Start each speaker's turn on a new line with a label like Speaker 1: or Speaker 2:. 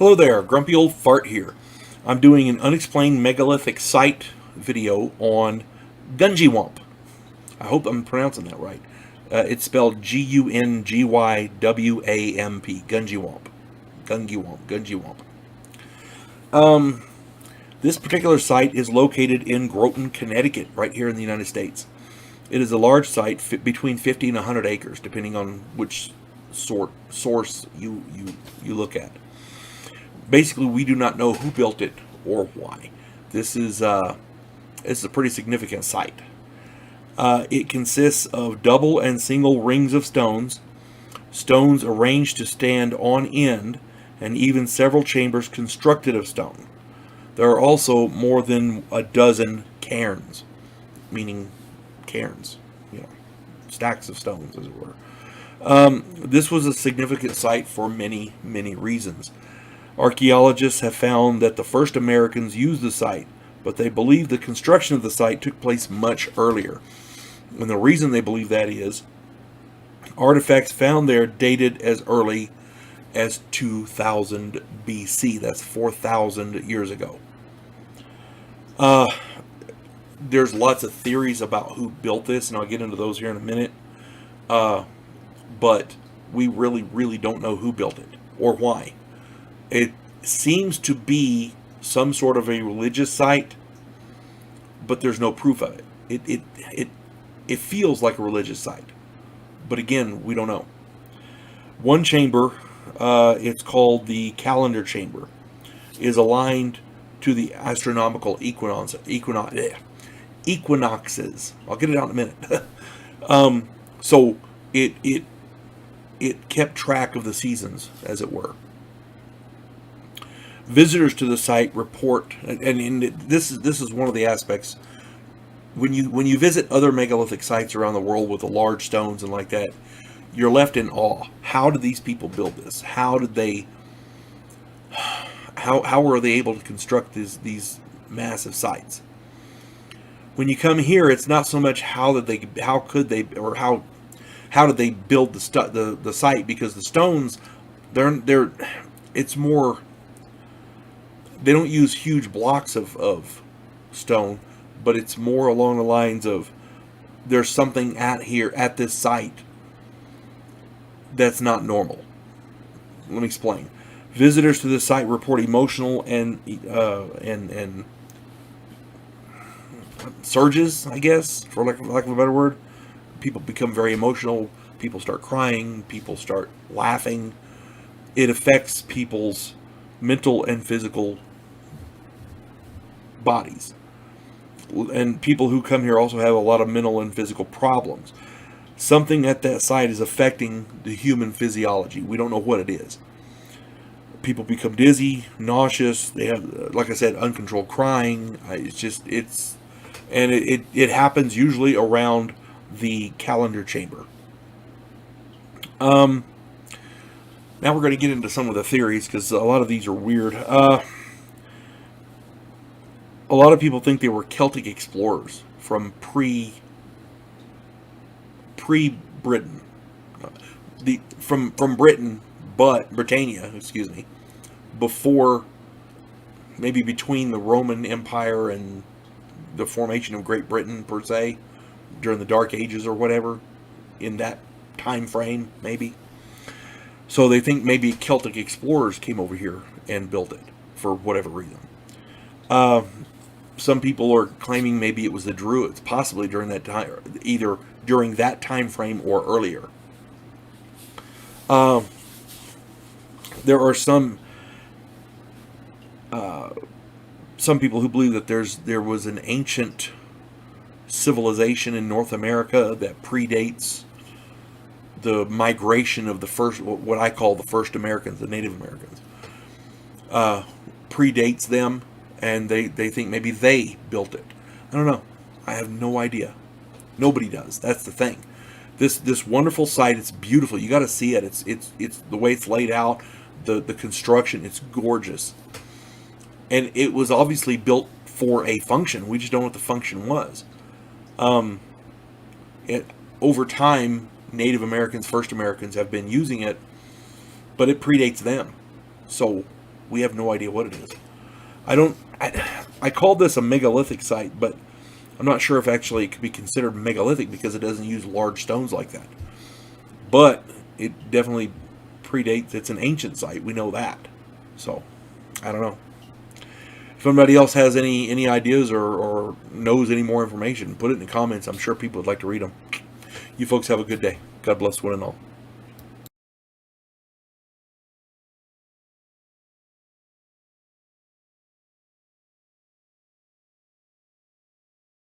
Speaker 1: Hello there, Grumpy Old Fart here. I'm doing an unexplained megalithic site video on Gungywamp. I hope I'm pronouncing that right. It's spelled Gungywamp. Gungywamp. Gungywamp. This particular site is located in Groton, Connecticut, right here in the United States. It is a large site, between 50 and 100 acres, depending on which source you look at. Basically, we do not know who built it or why. This is it's a pretty significant site. It consists of double and single rings of stones arranged to stand on end, and even several chambers constructed of stone. There are also more than a dozen cairns, meaning cairns, stacks of stones, as it were. This was a significant site for many, many reasons. Archaeologists have found that the first Americans used the site, but they believe the construction of the site took place much earlier. And the reason they believe that is artifacts found there dated as early as 2000 BC. That's 4,000 years ago. There's lots of theories about who built this, and I'll get into those here in a minute. But we really don't know who built it or why. It seems to be some sort of a religious site, but there's no proof of it. It feels like a religious site, but again, we don't know. One chamber, it's called the calendar chamber, is aligned to the astronomical equinoxes. I'll get it out in a minute. So it kept track of the seasons, as it were. Visitors to the site report, and this is one of the aspects. When you visit other megalithic sites around the world with the large stones and like that, you're left in awe. How did these people build this? How did they? How were they able to construct these massive sites? When you come here, it's not so much how did they build the site, because the stones, it's more. They don't use huge blocks of stone, but it's more along the lines of there's something at this site that's not normal. Let me explain. Visitors to this site report emotional and surges, I guess, for lack of a better word. People become very emotional. People start crying. People start laughing. It affects people's mental and physical bodies. And people who come here also have a lot of mental and physical problems. Something at that site is affecting the human physiology. We don't know what it is. People become dizzy, nauseous. They have, like I said, uncontrolled crying. It happens usually around the calendar chamber. Now we're going to get into some of the theories, because a lot of these are weird. A lot of people think they were Celtic explorers from pre-Britain, from Britain, but Britannia, excuse me, before, maybe between the Roman Empire and the formation of Great Britain per se, during the Dark Ages or whatever, in that time frame, maybe. So they think maybe Celtic explorers came over here and built it for whatever reason. Some people are claiming maybe it was the Druids, possibly during that time, either during that time frame or earlier. There are some people who believe that there was an ancient civilization in North America that predates the migration of the first, what I call the first Americans, the Native Americans. Predates them, and they think maybe they built it. I don't know. I have no idea. Nobody does. That's the thing. This wonderful site, it's beautiful. You got to see it. It's the way it's laid out, the construction. It's gorgeous, and it was obviously built for a function. We just don't know what the function was. Over time, Native Americans, first Americans, have been using it, but it predates them. So We have no idea what it is. I called this a megalithic site, but I'm not sure if actually it could be considered megalithic because it doesn't use large stones like that. But it definitely predates. It's an ancient site. We know that. So, I don't know. If anybody else has any ideas or knows any more information, put it in the comments. I'm sure people would like to read them. You folks have a good day. God bless one and all.